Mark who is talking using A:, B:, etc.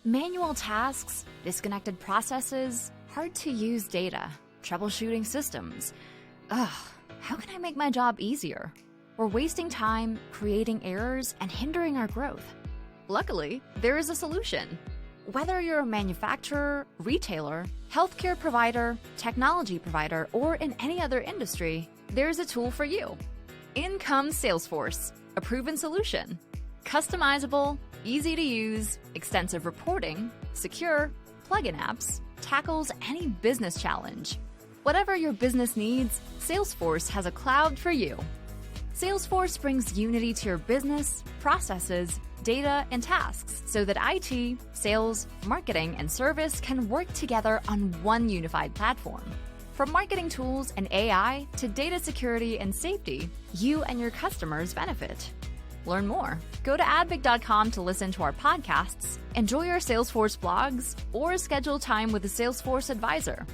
A: Manual tasks, disconnected processes, hard-to-use data, troubleshooting systems. Ugh, how can I make my job easier? We're wasting time, creating errors, and hindering our growth. Luckily, there is a solution. Whether you're a manufacturer, retailer, healthcare provider, technology provider, or in any other industry, there's a tool for you. In comes Salesforce, a proven solution. Customizable, easy to use, extensive reporting, secure, plugin apps, tackles any business challenge. Whatever your business needs, Salesforce has a cloud for you. Salesforce brings unity to your business, processes, data, and tasks so that IT, sales, marketing, and service can work together on one unified platform. From marketing tools and AI to data security and safety, you and your customers benefit. Learn more. Go to advic.com to listen to our podcasts, enjoy our Salesforce blogs, or schedule time with a Salesforce advisor.